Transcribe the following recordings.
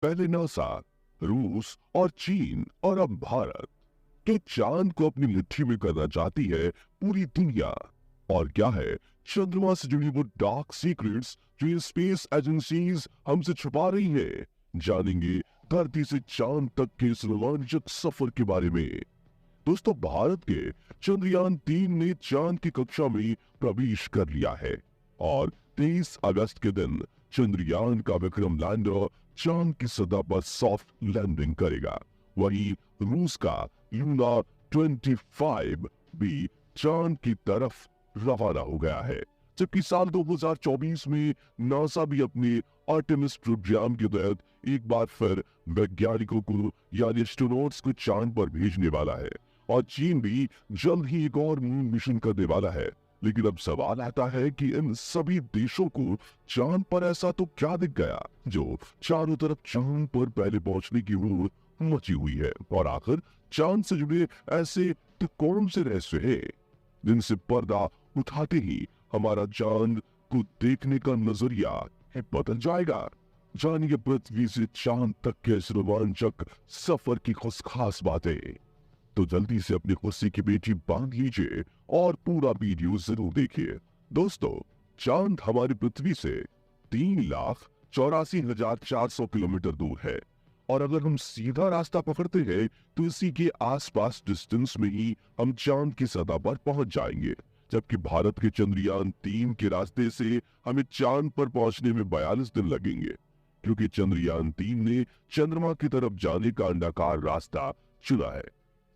पहले नासा, रूस और चीन और अब भारत के चांद को अपनी मुट्ठी में करना चाहती है पूरी दुनिया। और क्या है चंद्रमा से जुड़ी वो डार्क सीक्रेट्स जो ये स्पेस एजेंसीज हमसे छुपा रही है। जानेंगे धरती से चांद तक के इस रोमांचक सफर के बारे में। दोस्तों, भारत के चंद्रयान 3 ने चांद की कक्षा में प्रवेश कर लिया है और 23 अगस्त के दिन चंद्रयान का विक्रम लैंडर चांद की सतह पर सॉफ्ट लैंडिंग करेगा। वहीं रूस का लूना 25 भी चांद की तरफ रवाना हो गया है, जबकि साल 2024 में नासा भी अपने आर्टेमिस प्रोग्राम के तहत एक बार फिर वैज्ञानिकों को यानी एस्ट्रोनॉट्स को चांद पर भेजने वाला है। और चीन भी जल्द ही एक और मून मिशन करने वाला है। लेकिन अब सवाल आता है कि इन सभी देशों को चांद पर ऐसा तो क्या दिख गया जो चारों तरफ चांद पर पहले पहुंचने की होड़ मची हुई है। और आखिर चांद से जुड़े ऐसे तो कौन से रहस्य है जिनसे पर्दा उठाते ही हमारा चांद को देखने का नजरिया है बदल जाएगा। जानिए पृथ्वी से चांद तक के इस रोमांचक सफर की कुछ खास बातें। तो जल्दी से अपनी कुर्सी की बेटी बांध लीजिए और पूरा वीडियो जरूर देखिए। दोस्तों, चांद हमारी पृथ्वी से 3,84,400 किलोमीटर दूर है और अगर हम सीधा रास्ता पकड़ते हैं तो इसी के आसपास डिस्टेंस में ही हम चांद की सतह पर पहुंच जाएंगे। जबकि भारत के चंद्रयान 3 के रास्ते से हमें चांद पर पहुंचने में 42 दिन लगेंगे, क्योंकि चंद्रयान 3 ने चंद्रमा की तरफ जाने का अंडाकार रास्ता चुना है,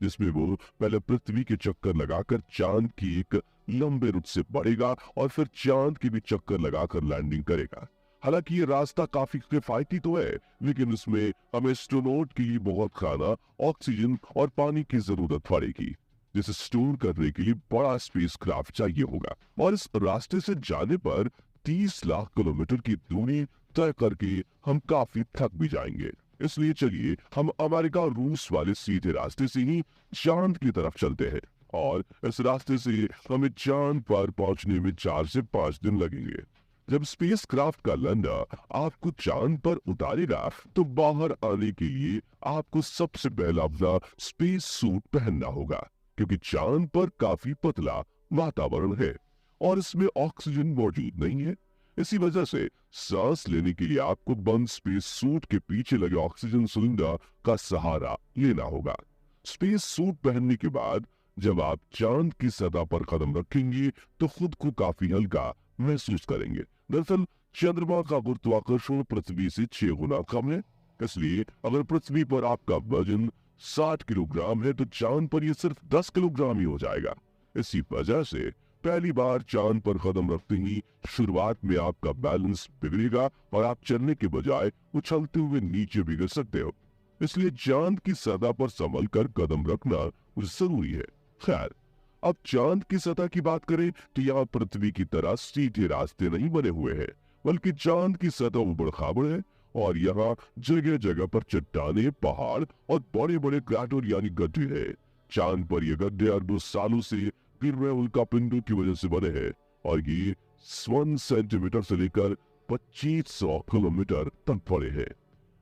जिसमें वो पहले पृथ्वी के चक्कर लगाकर चांद की एक लंबे रुट से बढ़ेगा और फिर चांद के भी चक्कर लगाकर लैंडिंग करेगा। हालांकि ये रास्ता काफी किफायती तो है, लेकिन इसमें हमें एस्ट्रोनॉट के लिए बहुत खाना, ऑक्सीजन और पानी की जरूरत पड़ेगी, जिसे स्टोर करने के लिए बड़ा स्पेसक्राफ्ट चाहिए होगा। और इस रास्ते से जाने पर 30 लाख किलोमीटर की दूरी तय करके हम काफी थक भी जाएंगे। इसलिए चलिए हम अमेरिका रूस वाले सीधे रास्ते से ही चांद की तरफ चलते हैं और इस रास्ते से हमें चांद पर पहुंचने में 4 से 5 दिन लगेंगे। जब स्पेसक्राफ्ट का लैंडर आपको चांद पर उतारेगा तो बाहर आने के लिए आपको सबसे पहला अपना स्पेस सूट पहनना होगा, क्योंकि चांद पर काफी पतला वातावरण है और इसमें ऑक्सीजन मौजूद नहीं है। इसी वजह से सांस लेने के लिए आपको बंद स्पेस सूट के पीछे लगे ऑक्सीजन सिलेंडर का सहारा लेना होगा। स्पेस सूट पहनने के बाद जब आप चांद की सतह पर कदम रखेंगे तो खुद को काफी हल्का महसूस करेंगे। दरअसल चंद्रमा का गुरुत्वाकर्षण पृथ्वी से 6 गुना कम है, इसलिए अगर पृथ्वी पर आपका वजन 60 किलोग्राम है तो चांद पर यह सिर्फ 10 किलोग्राम ही हो जाएगा। इसी वजह से पहली बार चांद पर कदम रखते ही शुरुआत में आपका बैलेंस बिगड़ेगा और आप चलने के बजाय उछलते हुए नीचे भी गिर सकते हो। इसलिए चांद की सतह पर संभल कर कदम रखना जरूरी है। खैर, अब चांद की सतह की बात करें तो यहाँ पृथ्वी की तरह सीधे रास्ते नहीं बने हुए हैं, बल्कि चांद की सतह उबड़ खाबड़ है और यहाँ जगह जगह पर चट्टाने, पहाड़ और बड़े बड़े क्रैटर यानी गड्ढे हैं। चांद पर ये गड्ढे अरबों सालों से गिर रहे उल्कापिंडों की वजह से बने हैं और ये 1 सेंटीमीटर से लेकर 2500 किलोमीटर तक बड़े हैं।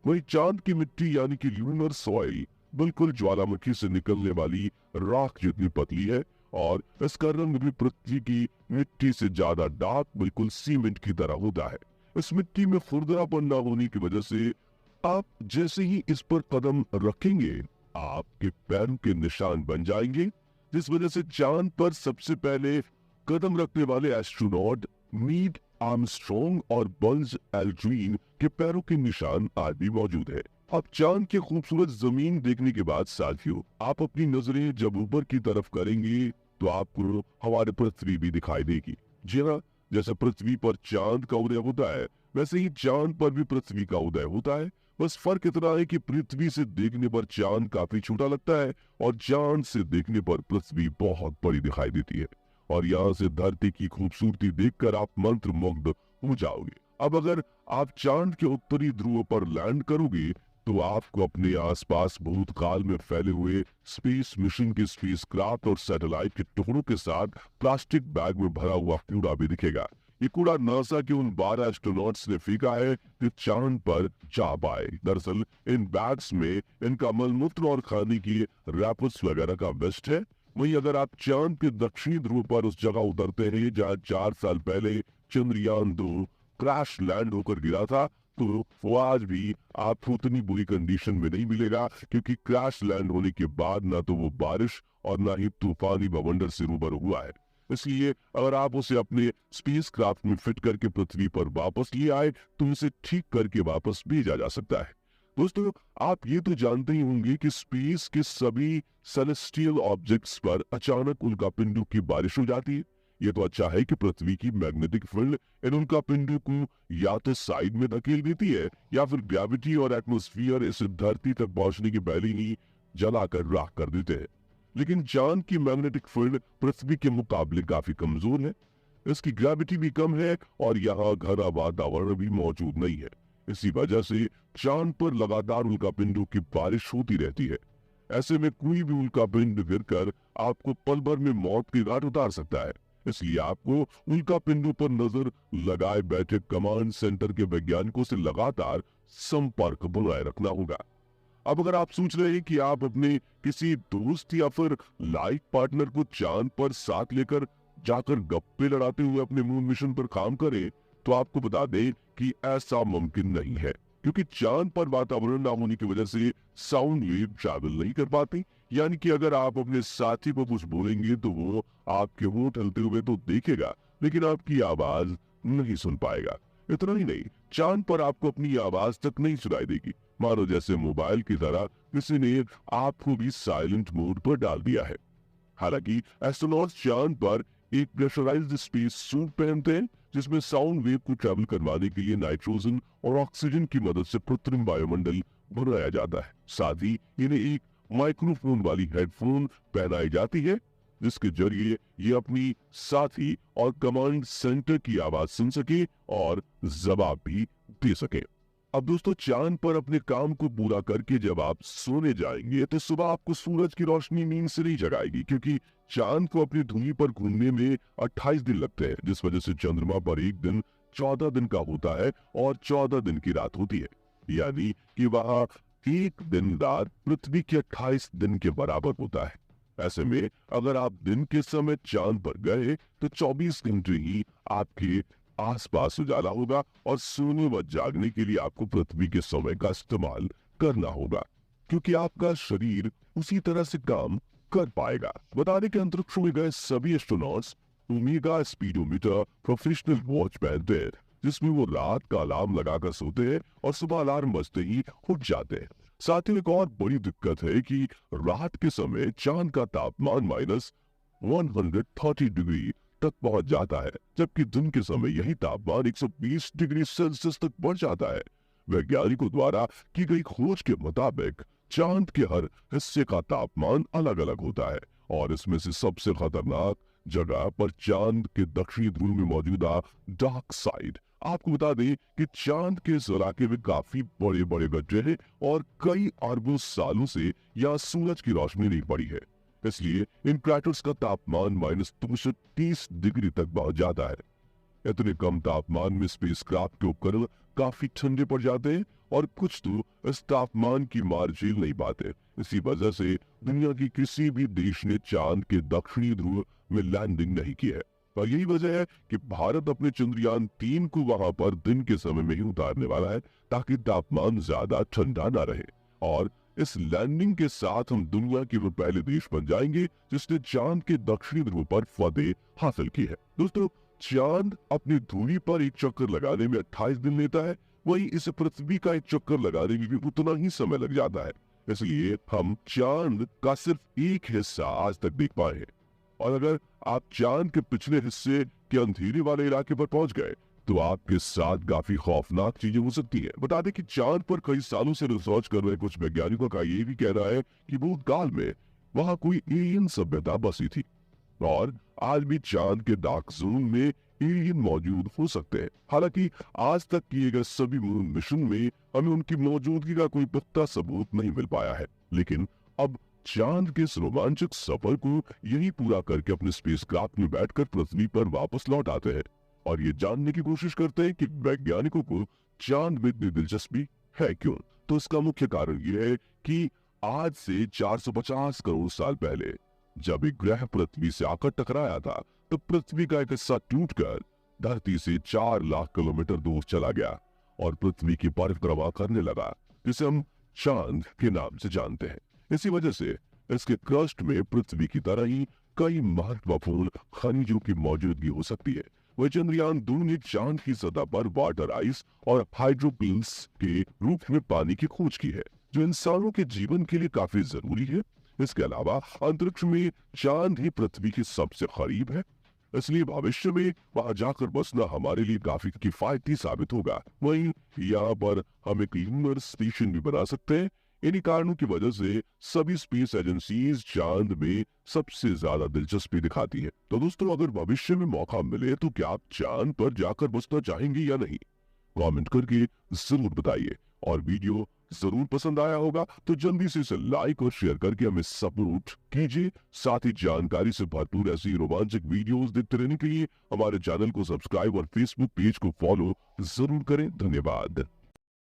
वही चांद की मिट्टी यानी कि लूनर सॉइल बिल्कुल ज्वालामुखी से निकलने वाली राख जितनी पतली है और इसका रंग भी पृथ्वी की मिट्टी से ज्यादा डार्क, बिल्कुल सीमेंट की तरह होता है। इस मिट्टी में खुरदरापन न होने की वजह से आप जैसे ही इस पर कदम रखेंगे आपके पैरों के निशान बन जाएंगे, जिस वजह से चांद पर सबसे पहले कदम रखने वाले एस्ट्रोनॉट नील आर्मस्ट्रॉन्ग और बल्ज एल्ड्रिन के पैरों के निशान आज भी मौजूद है। अब चांद की खूबसूरत जमीन देखने के बाद साथियों, आप अपनी नजरें जब ऊपर की तरफ करेंगे तो आपको हमारी पृथ्वी भी दिखाई देगी। जी हाँ, जैसे पृथ्वी पर चांद का उदय होता है वैसे ही चांद पर भी पृथ्वी का उदय होता है। बस फर्क इतना है कि पृथ्वी से देखने पर चांद काफी छोटा लगता है और चांद से देखने पर पृथ्वी बहुत बड़ी दिखाई देती है और यहाँ से धरती की खूबसूरती देखकर आप मंत्रमुग्ध हो जाओगे। अब अगर आप चांद के उत्तरी ध्रुव पर लैंड करोगे तो आपको अपने आसपास भूतकाल में फैले हुए स्पेस मिशन के स्पेसक्राफ्ट और सैटेलाइट के टुकड़ों के साथ प्लास्टिक बैग में भरा हुआ कूड़ा भी दिखेगा। ये कूड़ा नासा के उन 12 एस्ट्रोनॉट्स ने फेंका है जो चांद पर जा पाए। दरअसल इन बैग्स में इनका मलमूत्र और खाने की रैपर्स वगैरह का वेस्ट है। वहीं अगर आप चांद के दक्षिणी ध्रुव पर उस जगह उतरते हैं जहां 4 साल पहले चंद्रयान-2 क्रैश लैंड होकर गिरा था, तो वो आज भी आपको उतनी बुरी कंडीशन में नहीं मिलेगा, क्योंकि क्रैश लैंड होने के बाद ना तो वो बारिश और ना ही तूफानी बवंडर से रूबरू हुआ है। इसलिए अगर आप उसे अपने स्पेस क्राफ्ट में फिट करके पृथ्वी पर वापस ले आए तो इसे ठीक करके वापस भेजा जा सकता है। दोस्तों, आप ये तो जानते ही होंगे कि स्पेस के सभी सेलेस्टियल ऑब्जेक्ट्स पर अचानक उल्कापिंडों की बारिश हो जाती है। ये तो अच्छा है कि पृथ्वी की मैग्नेटिक फील्ड इन उल्कापिंडों को या तो साइड में धकेल देती है या फिर ग्रेविटी और एटमॉस्फेयर इसे धरती तक पहुंचने के पहले ही जलाकर राख कर देते हैं। लेकिन चांद की मैग्नेटिक फील्ड पृथ्वी के मुकाबले काफी कमजोर है। इसकी ग्रेविटी भी कम है और यहाँ घना वातावरण भी मौजूद नहीं है। इसी वजह से चांद पर लगातार उल्कापिंडों की बारिश होती रहती है। ऐसे में कोई भी उल्कापिंड गिरकर आपको पल भर में मौत की घाट उतार सकता है। इसलिए आपको उल्कापिंडों पर नजर लगाए बैठे कमांड सेंटर के वैज्ञानिकों से लगातार संपर्क बनाए रखना होगा। अब अगर आप सोच रहे हैं कि आप अपने किसी दोस्त या फिर लाइफ पार्टनर को चांद पर साथ लेकर जाकर गप्पे लड़ाते हुए अपने मून मिशन पर काम करें, तो आपको बता दें कि ऐसा मुमकिन नहीं है, क्योंकि चांद पर वातावरण ना होने की वजह से साउंड वेव ट्रैवल नहीं कर पाती। यानी कि अगर आप अपने साथी को कुछ बोलेंगे तो वो आपके होंठ हिलते हुए तो देखेगा, लेकिन आपकी आवाज नहीं सुन पाएगा। इतना ही नहीं, चांद पर आपको अपनी आवाज तक नहीं सुनाई देगी, मानो जैसे मोबाइल की तरह किसी ने आपको भी साइलेंट मोड पर डाल दिया है। हालांकि एस्ट्रोनॉट्स चांद पर एक प्रेशराइज्ड स्पेस सूट पहनते हैं, जिसमें साउंड वेव को ट्रैवल करवाने के लिए नाइट्रोजन और ऑक्सीजन की मदद से कृत्रिम वायुमंडल बनाया जाता है। साथ ही इन्हें एक माइक्रोफोन वाली हेडफोन पहनाई जाती है, जिसके जरिए ये अपनी साथी और कमांड सेंटर की आवाज सुन सके और जवाब भी दे सके। अब दोस्तों, चांद पर अपने काम को पूरा करके जब आप सोने जाएंगे तो सुबह आपको सूरज की रोशनी नींद से नहीं जगाएगी, क्योंकि चांद को अपनी धुनी पर घूमने में 28 दिन लगते हैं, जिस वजह से चंद्रमा पर एक दिन 14 दिन का होता है और 14 दिन की रात होती है। यानी कि वहां एक दिन रात पृथ्वी के 28 दिन के बराबर होता है। ऐसे में अगर आप दिन के समय चांद पर गए तो 24 घंटे ही आपके आसपास उजाला होगा और सोने व जागने के लिए आपको पृथ्वी के समय का इस्तेमाल करना होगा, क्योंकि आपका शरीर उसी तरह से काम कर पाएगा। बता दें कि अंतरिक्ष में गए सभी astronauts omega speedometer professional watch पहनते हैं, जिसमें वो रात का अलार्म लगाकर सोते हैं और सुबह अलार्म बजते ही उठ जाते हैं। साथ ही एक और बड़ी दिक्कत है कि रात के समय चांद का तापमान -130 डिग्री तक पहुंच जाता है, जबकि दिन के समय यही तापमान 120 डिग्री सेल्सियस तक बढ़ जाता है। वैज्ञानिकों द्वारा की गई खोज के मुताबिक चांद के हर हिस्से का तापमान अलग अलग होता है और इसमें से सबसे खतरनाक जगह पर चांद के दक्षिणी ध्रुव में मौजूदा डार्क साइड। आपको बता दें कि चांद के इस इलाके में काफी बड़े बड़े गड्ढे हैं और कई अरबों सालों से यहाँ सूरज की रोशनी नहीं पड़ी है, इसलिए इन क्रैटर्स का तापमान -230 डिग्री तक पहुंच जाता है। इतने कम तापमान में स्पेसक्राफ्ट के उपकरण काफी ठंडे पड़ जाते हैं और कुछ तो इस तापमान की मार झेल नहीं पाते। इसी वजह से दुनिया की किसी भी देश ने चांद के दक्षिणी ध्रुव में लैंडिंग नहीं की है और यही वजह है कि भारत अपने चंद्रयान-3 को वहां पर दिन के समय में ही उतारने वाला है, ताकि तापमान ज्यादा ठंडा ना रहे। और इस लैंडिंग के साथ हम दुनिया के वो पहले देश बन जाएंगे जिसने चांद के दक्षिणी ध्रुव पर फतेह हासिल की है। दोस्तों, चांद अपनी धुनी पर एक चक्कर लगाने में 28 दिन लेता है, वहीं इसे पृथ्वी का एक चक्कर लगाने में भी उतना ही समय लग जाता है। इसलिए हम चांद का सिर्फ एक हिस्सा आज तक देख पाए हैं और अगर आप चांद के पिछले हिस्से के अंधेरे वाले इलाके पर पहुंच गए तो आपके साथ काफी खौफनाक चीजें हो सकती हैं। बता दें कि चांद पर कई सालों से रिसर्च कर रहे कुछ वैज्ञानिकों का ये भी कहना है कि भूतकाल में वहां कोई एलियन सभ्यता बसी थी और आज भी चांद के डार्क जोन में एलियन मौजूद हो सकते हैं। हालांकि आज तक किए गए सभी मून मिशन में हमें उनकी मौजूदगी का कोई पक्का सबूत नहीं मिल पाया है, लेकिन अब चांद के इस रोमांचक सफर को यही पूरा करके अपने स्पेसक्राफ्ट में बैठकर पृथ्वी पर वापस लौट आते हैं और ये जानने की कोशिश करते हैं कि वैज्ञानिकों को चांद में इतनी दिलचस्पी है क्यों। तो इसका मुख्य कारण यह है कि आज से 450 करोड़ साल पहले जब एक ग्रह पृथ्वी से आकर टकराया था, तो पृथ्वी का एक हिस्सा टूटकर धरती से 4 लाख किलोमीटर दूर चला गया और पृथ्वी की परिक्रमा करने लगा, जिसे हम चांद के नाम से जानते हैं। इसी वजह से इसके क्रस्ट में पृथ्वी की तरह ही कई महत्वपूर्ण खनिजों की मौजूदगी हो सकती है। वह चंद्रयान 2 ने चांद की सतह पर वाटर आइस और हाइड्रोपील्स के रूप में पानी की खोज की है, जो इंसानों के जीवन के लिए काफी जरूरी है। इसके अलावा अंतरिक्ष में चांद ही पृथ्वी के सबसे करीब है, इसलिए भविष्य में वहां जाकर बसना हमारे लिए काफी किफायती साबित होगा। वहीं यहाँ पर हम एक लूनर स्टेशन भी बना सकते हैं। इन्हीं कारणों की वजह से सभी स्पेस एजेंसीज चांद में सबसे ज्यादा दिलचस्पी दिखाती हैं। तो दोस्तों, अगर भविष्य में मौका मिले तो क्या आप चांद पर जाकर बसना चाहेंगे या नहीं? कमेंट करके जरूर बताइए। और वीडियो जरूर पसंद आया होगा तो जल्दी से इसे लाइक और शेयर करके हमें सपोर्ट कीजिए। साथ ही जानकारी से भरपूर ऐसी रोमांचक वीडियोस देखते रहने के लिए हमारे चैनल को सब्सक्राइब और फेसबुक पेज को फॉलो जरूर करें। धन्यवाद।